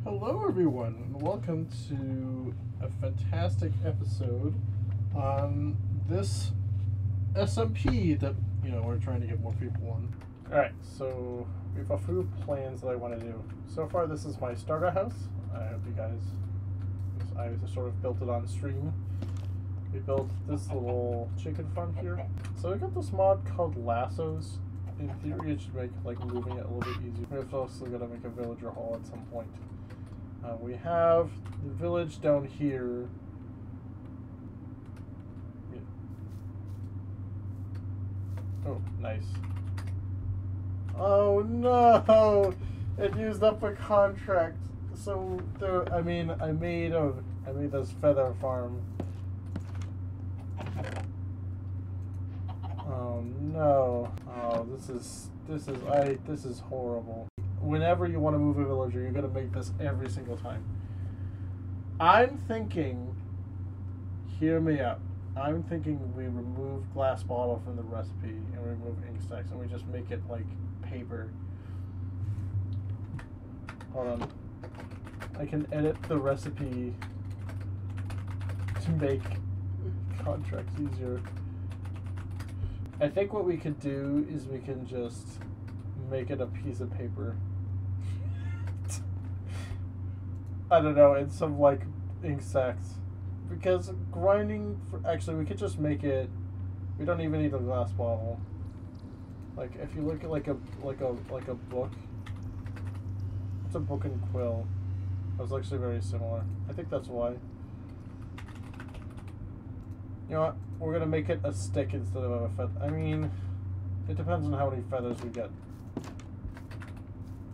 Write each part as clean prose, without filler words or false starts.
Hello everyone, and welcome to a fantastic episode on this SMP that, we're trying to get more people on. Alright, so we have a few plans that I want to do. So far this is my starter house. I hope you guys, I sort of built it on stream. We built this little chicken farm here. So I got this mod called Lassos. In theory it should make moving it a little bit easier. We're also going to make a villager hall at some point. We have the village down here. Yeah. Oh, nice. Oh no! It used up a contract. So I made this feather farm. Oh no! Oh, this is horrible. Whenever you want to move a villager, you're going to make this every single time. I'm thinking, hear me out, I'm thinking we remove glass bottle from the recipe and we remove ink stacks and we just make it like paper. Hold on. I can edit the recipe to make contracts easier. I think what we could do is we can just make it a piece of paper. I don't know, in some ink sacks. Because grinding actually we could just make it, we don't even need a glass bottle. If you look at like a book. It's a book and quill. That was actually very similar. I think that's why. You know what? We're gonna make it a stick instead of a feather. I mean, it depends on how many feathers we get.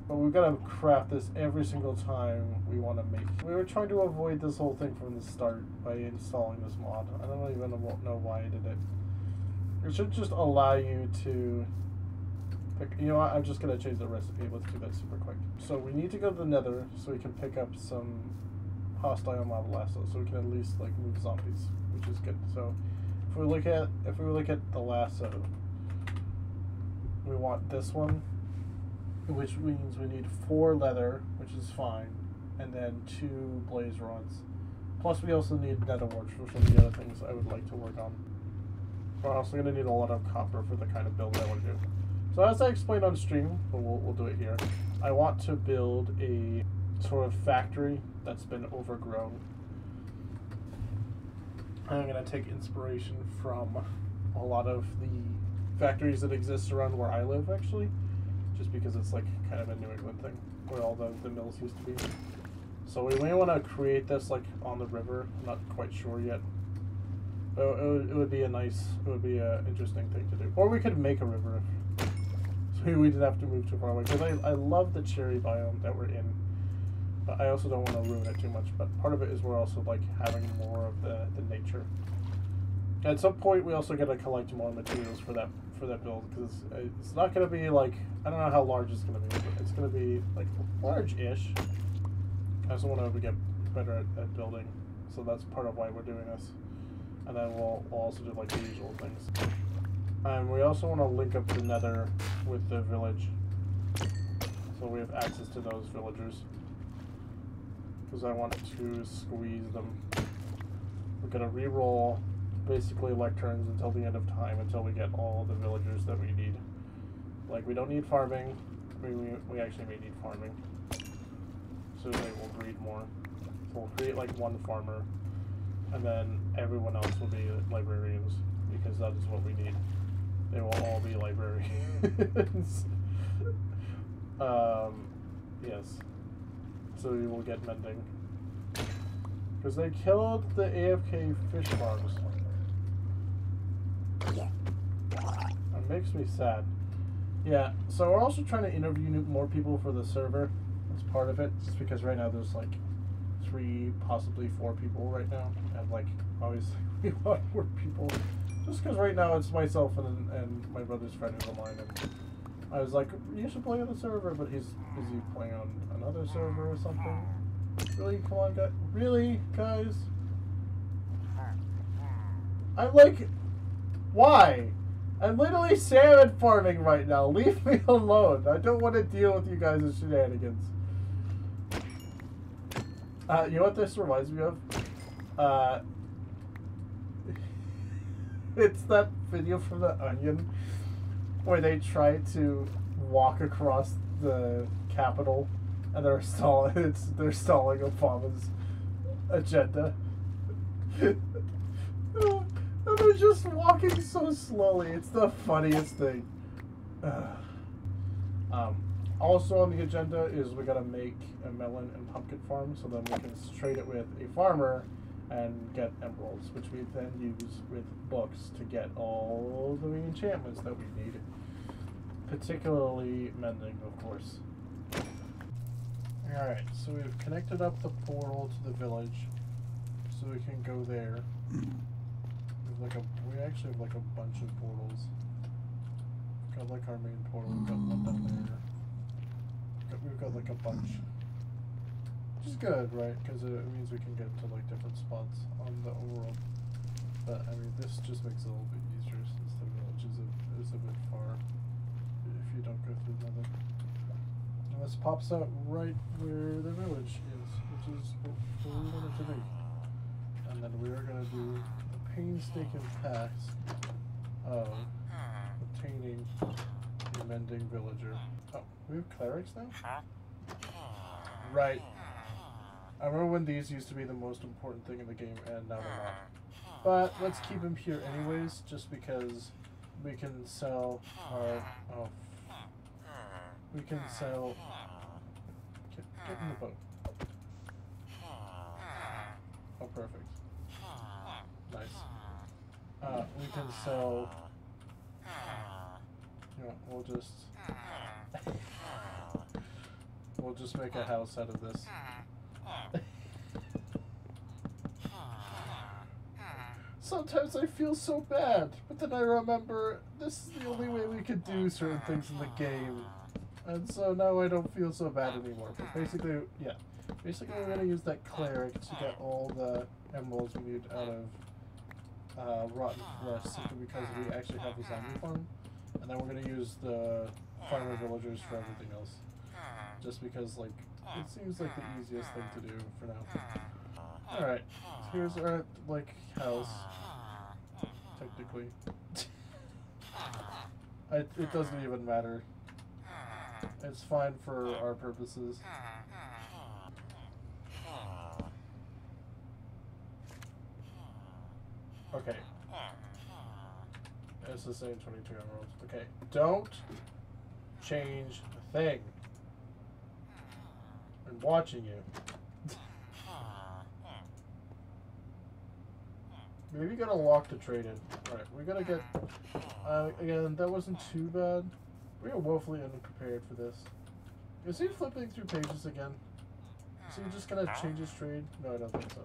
But we've got to craft this every single time we want to make it. We were trying to avoid this whole thing from the start by installing this mod. I don't even know why I did it. It should just allow you to pick. You know what? I'm just going to change the recipe. Let's do that super quick. So we need to go to the nether so we can pick up some hostile mob lasso so we can at least move zombies, which is good. So if we look at the lasso, we want this one, which means we need 4 leather, which is fine, and then 2 blaze rods. Plus we also need nether warts for some of the other things I would like to work on. We're also going to need a lot of copper for the kind of build I want to do. So as I explained on stream, but we'll do it here, I want to build a sort of factory that's been overgrown. I'm going to take inspiration from a lot of the factories that exist around where I live, actually. Just because it's kind of a New England thing, where all the mills used to be. So we may want to create this on the river. I'm not quite sure yet. But it would be an interesting thing to do. Or we could make a river, so we didn't have to move too far away. Because I love the cherry biome that we're in, but I also don't want to ruin it too much. But part of it is we're also having more of the nature. At some point, we also got to collect more materials for that build, because it's not going to be I don't know how large it's going to be, but it's going to be large-ish. I also want to get better at building, so that's part of why we're doing this. And then we'll also do the usual things. And we also want to link up the nether with the village, so we have access to those villagers, because I want to squeeze them. We're going to re-roll basically lecterns until the end of time, until we get all the villagers that we need. We don't need farming. We actually may need farming, so they will breed more. So we'll create 1 farmer, and then everyone else will be librarians, because that is what we need. They will all be librarians. Yes. So we will get mending, because they killed the AFK fish farms. It makes me sad. Yeah, so we're also trying to interview more people for the server. That's part of it, just because right now there's 3, possibly 4 people right now. And obviously we want more people. Just because right now it's myself and my brother's friend who's online. And I was like, you should play on the server, but he's busy playing on another server or something. Really? Come on, guys. Really, guys? I'm why? I'm literally salmon farming right now. Leave me alone. I don't want to deal with you guys' shenanigans. You know what this reminds me of? It's that video from The Onion where they try to walk across the Capitol and they're stalling Obama's agenda. And they're just walking so slowly. It's the funniest thing. Also on the agenda is we gotta make a melon and pumpkin farm so then we can trade it with a farmer and get emeralds, which we then use with books to get all the enchantments that we need. Particularly mending, of course. Alright, so we've connected up the portal to the village so we can go there. We actually have like a bunch of portals. We've got like our main portal, we've got one down there. We've got like a bunch. Which is good, right? Because it means we can get to like different spots on the overworld. But I mean, this just makes it a little bit easier since the village is a bit far if you don't go through Nether. And this pops out right where the village is, which is where we want it to be. And then we are going to do a painstaking task of obtaining a mending villager. Oh, we have clerics now? Right. I remember when these used to be the most important thing in the game, and now they're not. But let's keep them here anyways, just because we can sell our... Oh. We can sell... Get in the boat. Oh, perfect. Nice. We can sell... Yeah, we'll just make a house out of this. Sometimes I feel so bad, but then I remember this is the only way we could do certain things in the game. And so now I don't feel so bad anymore. But basically, yeah. Basically, we're going to use that cleric to get all the emeralds we need out of rotten flesh, simply because we actually have a zombie farm. And then we're going to use the farmer villagers for everything else. Just because, like, it seems like the easiest thing to do for now. Alright, so here's our, like, house. Technically. It doesn't even matter. It's fine for our purposes. Okay. It's the same 22 emeralds. Okay, don't change the thing. I'm watching you. Maybe gotta lock the trade in. Alright, we gotta get... again, that wasn't too bad. We are woefully unprepared for this. Is he flipping through pages again? Is he just gonna change his trade? No, I don't think so.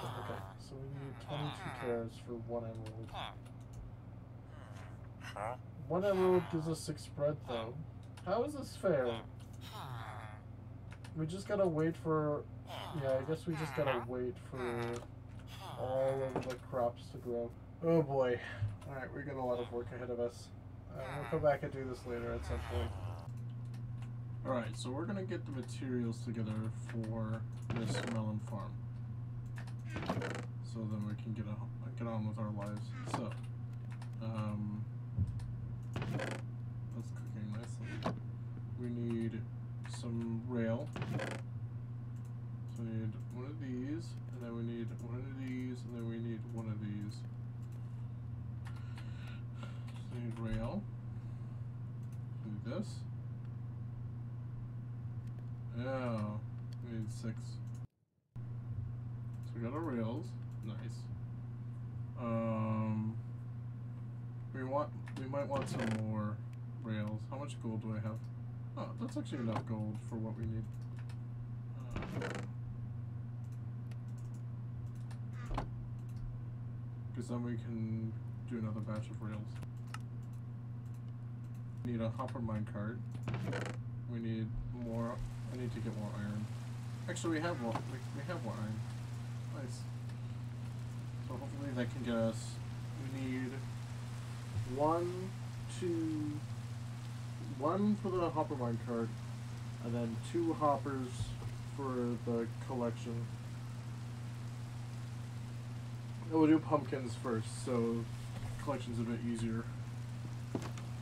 Okay, so we need 22 carrots for 1 emerald. 1 emerald gives us 6 bread, though. How is this fair? We just gotta wait for... Yeah, I guess we just gotta wait for all of the crops to grow. Oh boy. Alright, we got a lot of work ahead of us. We'll come back and do this later at some point. Alright, so we're gonna get the materials together for this melon farm. So then we can get on with our lives. So, that's cooking nicely. We need some rail. So we need one of these, and then we need one of these, and then we need one of these. So we need rail. We need this. Oh, we need 6. So we got our rails. Nice. We might want some more rails. How much gold do I have? Oh, that's actually enough gold for what we need. Because then we can do another batch of rails. We need a hopper minecart. We need more. I need to get more iron. Actually, we have more. We have more iron. Nice. So hopefully that can get us. We need 1, 2, 1 for the hopper minecart, and then 2 hoppers for the collection. We'll do pumpkins first, so collection's a bit easier.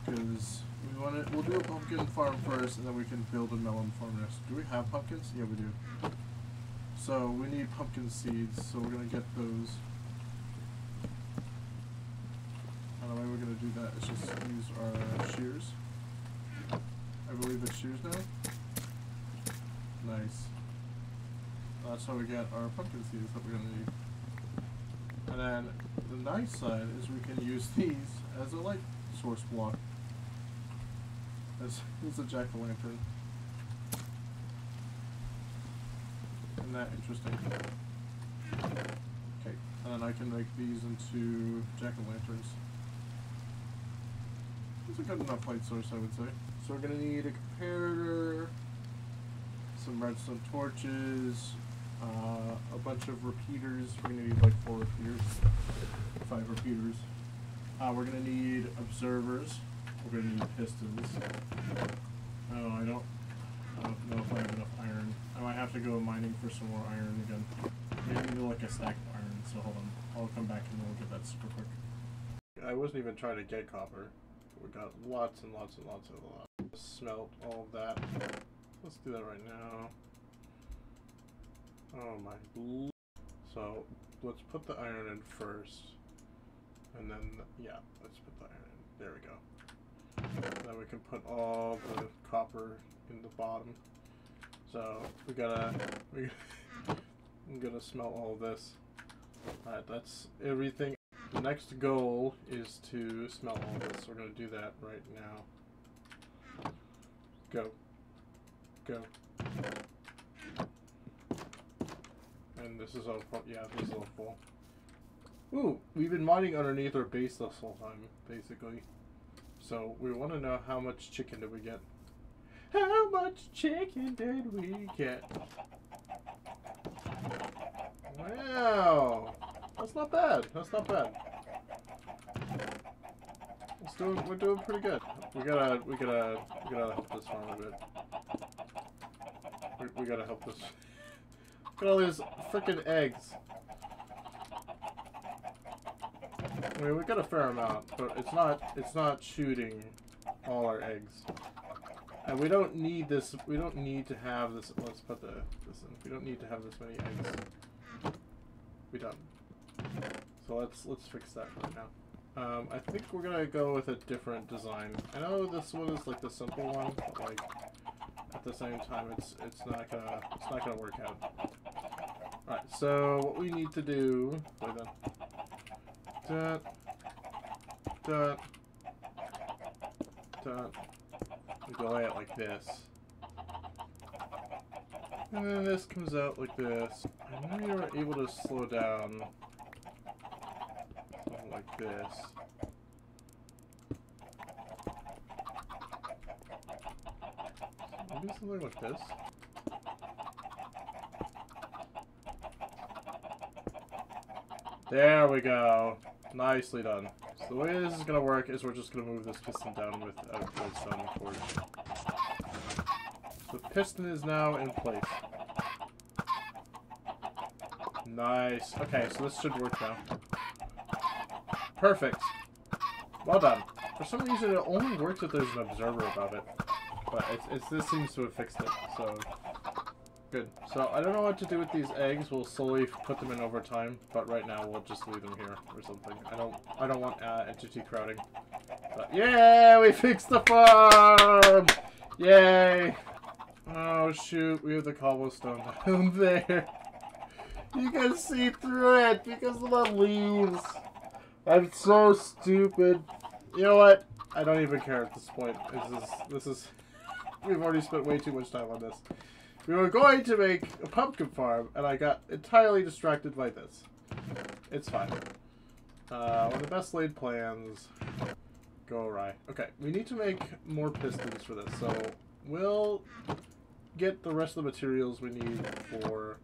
Because we'll do a pumpkin farm first, and then we can build a melon farm next. Do we have pumpkins? Yeah, we do. So we need pumpkin seeds, so we're gonna get those. And the way we're gonna do that is just use our shears. I believe it's shears now. Nice. That's how we get our pumpkin seeds that we're gonna need. And then the nice side is we can use these as a light source block. It's a jack-o'-lantern. Isn't that interesting? Okay, and then I can make these into jack-o'-lanterns. It's a good enough light source, I would say. So we're going to need a comparator, some redstone torches, a bunch of repeaters. We're going to need like 4 repeaters, 5 repeaters. We're going to need observers. We're going to need pistons. Oh, I don't know if I have enough iron. I might have to go mining for some more iron again. Maybe like a stack of iron, so hold on. I'll come back and we'll get that super quick. I wasn't even trying to get copper. We got lots and lots and lots of smelt all of that. Let's do that right now. Oh my. So let's put the iron in first. And then, yeah, let's put the iron in. There we go. Then we can put all the copper in the bottom. So I'm gonna smelt all of this. Alright, that's everything. The next goal is to smelt all of this. We're gonna do that right now. Go. Go. And this is all full. Yeah, this is all full. Ooh, we've been mining underneath our base this whole time, basically. So we want to know how much chicken did we get. How much chicken did we get? Wow, that's not bad. That's not bad. We're doing pretty good. We gotta help this farm a bit. We gotta help this. Look at all these freaking eggs. I mean, we got a fair amount, but it's not shooting all our eggs. And we don't need this. We don't need to have this. Let's put this in. We don't need to have this many eggs. We don't. So let's fix that right now. I think we're gonna go with a different design. I know this one is like the simple one, but like at the same time, it's not gonna work out. All right. So what we need to do. Wait then. We go at it like this. And then this comes out like this. I know you're able to slow down something like this. Maybe something like this. There we go. Nicely done. So the way this is going to work is we're just going to move this piston down with a redstone cord. The piston is now in place. Nice. Okay, so this should work now. Perfect. Well done. For some reason it only works if there's an observer above it. But this seems to have fixed it, so... Good. So I don't know what to do with these eggs. We'll slowly put them in over time, but right now we'll just leave them here or something. I don't want entity crowding. But yeah, we fixed the farm! Yay! Oh shoot, we have the cobblestone down there. You can see through it because of the leaves. I'm so stupid. You know what? I don't even care at this point. This is we've already spent way too much time on this. We were going to make a pumpkin farm, and I got entirely distracted by this. It's fine. One of the best laid plans go awry. Okay, we need to make more pistons for this, so we'll get the rest of the materials we need for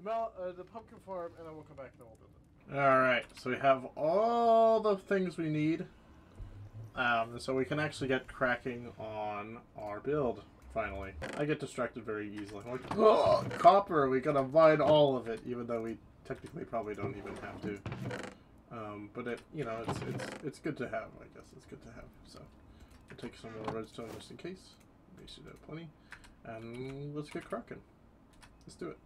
the pumpkin farm, and then we'll come back and then we'll build it. Alright, so we have all the things we need, so we can actually get cracking on our build Finally. I get distracted very easily. I'm like, oh, copper, we gotta mine all of it, even though we technically probably don't even have to. But it, you know, it's good to have, I guess. It's good to have. So we'll take some more redstone just in case. We should have plenty. And let's get cracking. Let's do it.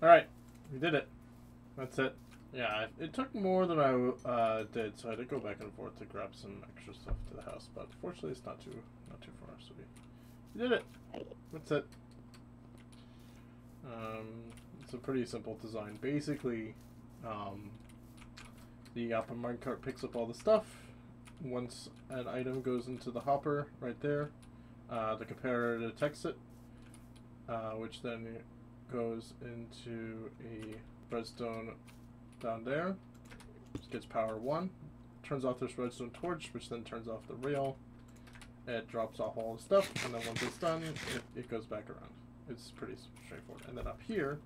Alright, we did it. That's it. Yeah, it took more than I did, so I had to go back and forth to grab some extra stuff to the house. But fortunately, it's not too far. So we did it. That's it. It's a pretty simple design. Basically, the Apple minecart picks up all the stuff. Once an item goes into the hopper right there, the comparator detects it, which then goes into a redstone down there, which gets power 1, turns off this redstone torch, which then turns off the rail. It drops off all the stuff, and then once it's done, it goes back around. It's pretty straightforward. And then up here,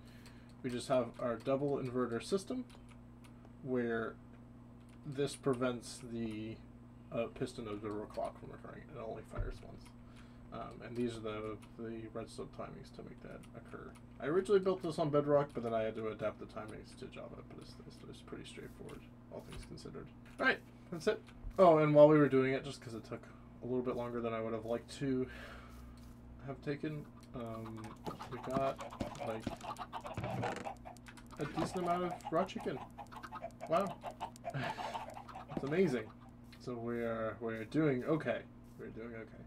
we just have our double inverter system, where this prevents the piston observer clock from occurring. It only fires once. And these are the redstone timings to make that occur. I originally built this on Bedrock, but then I had to adapt the timings to Java, but it's pretty straightforward, all things considered. Alright, that's it. Oh, and while we were doing it, just because it took a little bit longer than I would have liked to have taken, we got, like, a decent amount of raw chicken. Wow. It's amazing. So we're doing okay. We're doing okay.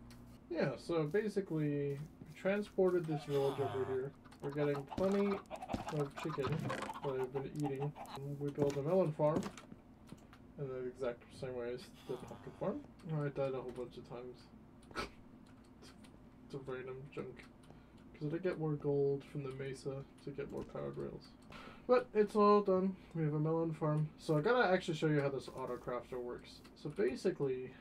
Yeah, so basically, we transported this village over here. We're getting plenty of chicken that I've been eating. We built a melon farm in the exact same way as the pumpkin farm. I died a whole bunch of times. It's a random junk. Because I get more gold from the mesa to get more powered rails. But it's all done. We have a melon farm. So I gotta actually show you how this auto crafter works. So basically,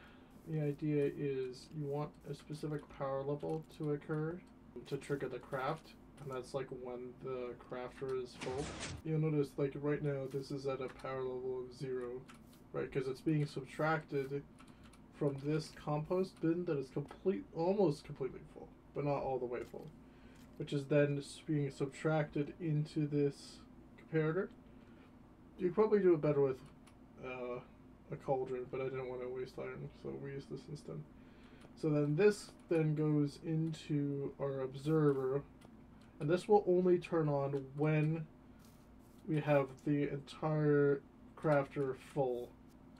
the idea is you want a specific power level to occur to trigger the craft, and that's like when the crafter is full. You'll notice like right now this is at a power level of 0, right? Because it's being subtracted from this compost bin that is almost completely full, but not all the way full, which is then being subtracted into this comparator. You probably do it better with a cauldron, but I didn't want to waste iron, so we used this instead. So then this then goes into our observer, and this will only turn on when we have the entire crafter full.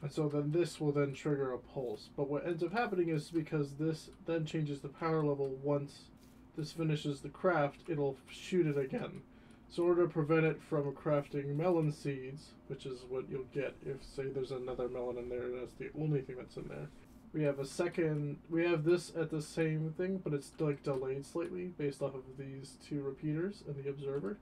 And so then this will then trigger a pulse. But what ends up happening is because this then changes the power level once this finishes the craft, it'll shoot it again. So in order to prevent it from crafting melon seeds, which is what you'll get if, say, there's another melon in there and that's the only thing that's in there, we have this at the same thing, but it's like delayed slightly based off of these two repeaters and the observer.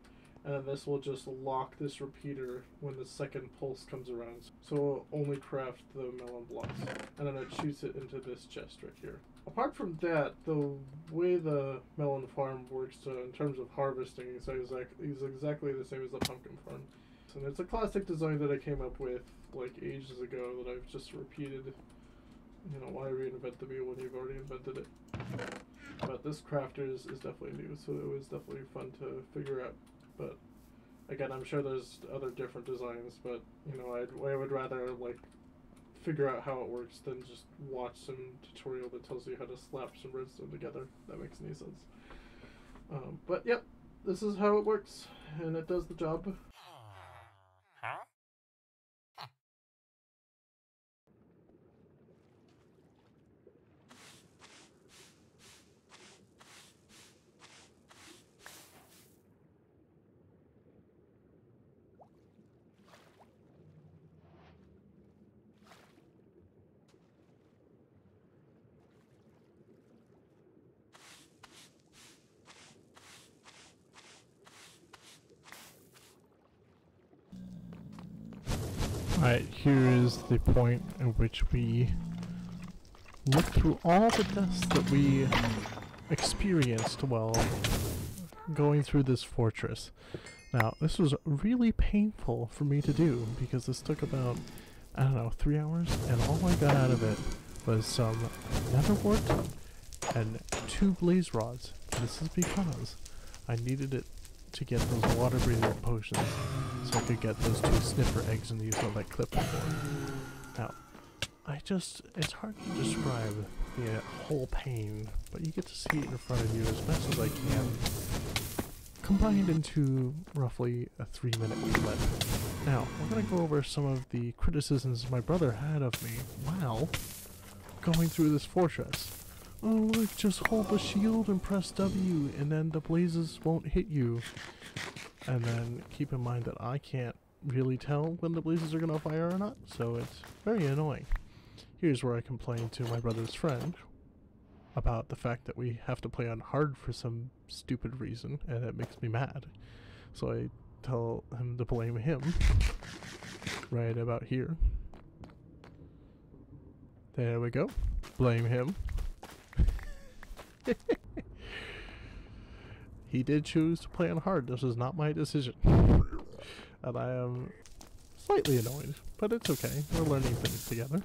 and then this will just lock this repeater when the second pulse comes around. So it'll only craft the melon blocks, and then it shoots it into this chest right here. Apart from that, the way the melon farm works in terms of harvesting is exactly the same as the pumpkin farm. And it's a classic design that I came up with like ages ago that I've just repeated. You know, why reinvent the wheel when you've already invented it? But this crafter is definitely new, so it was definitely fun to figure out. But again, I'm sure there's other different designs, but you know, I would rather like figure out how it works than just watch some tutorial that tells you how to slap some redstone together. That makes any sense. But yep, this is how it works, and it does the job. Alright, here is the point at which we look through all the deaths that we experienced while going through this fortress. Now, this was really painful for me to do because this took about, I don't know, 3 hours, and all I got out of it was some nether wart and 2 blaze rods. This is because I needed it to get those water breathing potions so I could get those 2 sniffer eggs and use all that clip before. Now, it's hard to describe the whole pain, but you get to see it in front of you as best as I can, combined into roughly a 3-minute clip. Now, we're going to go over some of the criticisms my brother had of me while going through this fortress. Oh look, just hold the shield and press W and then the blazes won't hit you. And then keep in mind that I can't really tell when the blazes are going to fire or not, so it's very annoying. Here's where I complain to my brother's friend about the fact that we have to play on hard for some stupid reason, and it makes me mad. So I tell him to blame him right about here. There we go. Blame him. He did choose to play on hard. This is not my decision. And I am slightly annoyed, but it's okay. We're learning things together.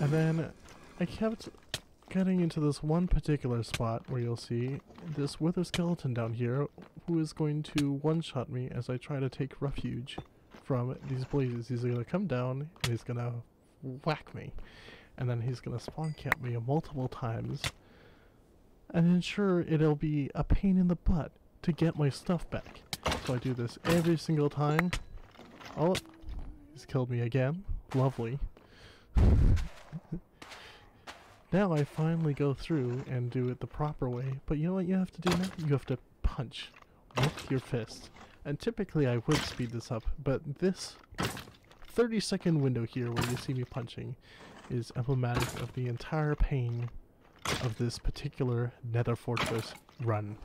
And then I kept getting into this one particular spot where you'll see this wither skeleton down here who is going to one-shot me as I try to take refuge from these blazes. He's going to come down and he's going to whack me. And then he's going to spawn camp me multiple times and ensure it'll be a pain in the butt to get my stuff back. So I do this every single time. Oh, he's killed me again. Lovely. Now I finally go through and do it the proper way, but you know what you have to do now? You have to punch with your fist. And typically I would speed this up, but this 30-second window here where you see me punching is emblematic of the entire pain of this particular nether fortress run.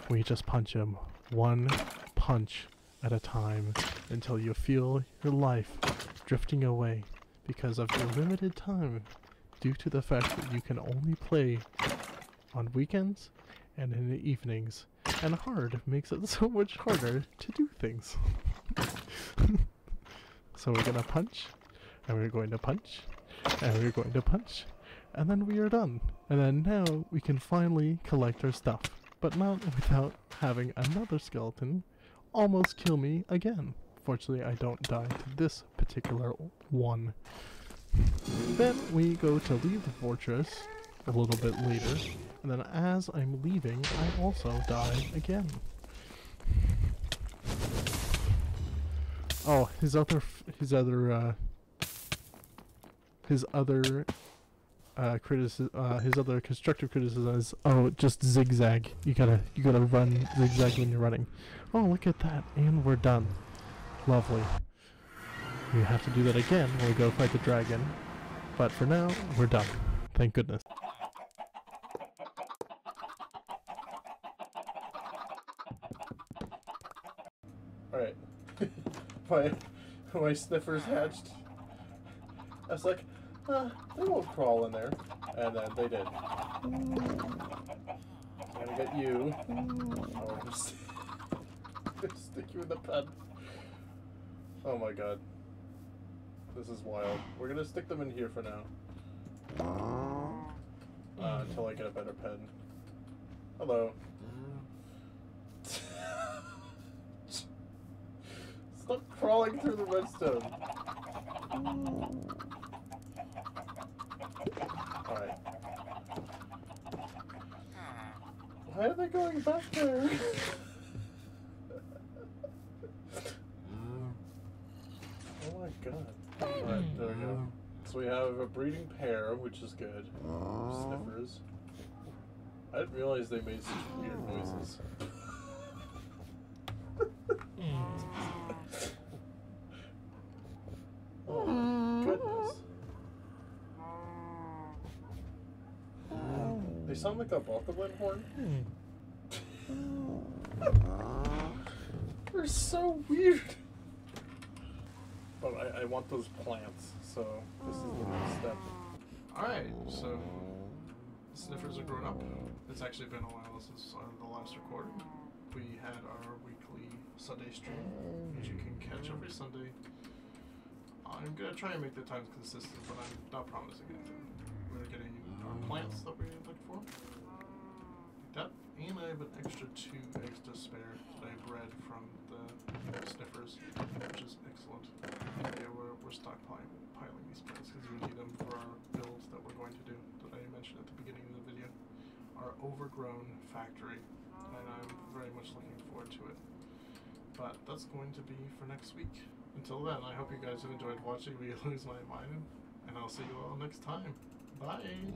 We just punch him one punch at a time until you feel your life drifting away because of your limited time due to the fact that you can only play on weekends and in the evenings, and hard makes it so much harder to do things. So we're gonna punch, and we're going to punch, and we're going to punch, and then we are done. And then now we can finally collect our stuff, but not without having another skeleton almost kill me again. Fortunately, I don't die to this particular one. Then we go to leave the fortress a little bit later, and then as I'm leaving, I also die again. Oh, his other constructive criticism is, oh, just zigzag. You gotta run zigzag when you're running. Oh, look at that, and we're done. Lovely. We have to do that again when we go fight the dragon, but for now, we're done. Thank goodness. my sniffers hatched. I was like, they won't crawl in there. And then they did. I'm gonna get you. Oh, I'm just stick you in the pen. Oh my god. This is wild. We're gonna stick them in here for now. Until I get a better pen. Hello. Stop crawling through the redstone. Alright. Why are they going back there? Oh my god. Alright, there we go. So we have a breeding pair, which is good. Sniffers. I didn't realize they made such weird noises. Oh my goodness. They sound like a Balkablin horn. They're so weird. But I want those plants, so this is the next step. Alright, so the sniffers are grown up. It's actually been a while since the last recording. We had our weekly Sunday stream, which you can catch every Sunday. I'm gonna try and make the times consistent, but I'm not promising anything. We're getting our plants that we look for. Like that. And I have an extra 2 eggs to spare that I bred from the sniffers, which is excellent. Yeah, we're stockpiling these plants because we need them for our build that we're going to do, that I mentioned at the beginning of the video. Our overgrown factory, and I'm very much looking forward to it. But that's going to be for next week. Until then, I hope you guys have enjoyed watching me lose my mind, and I'll see you all next time. Bye!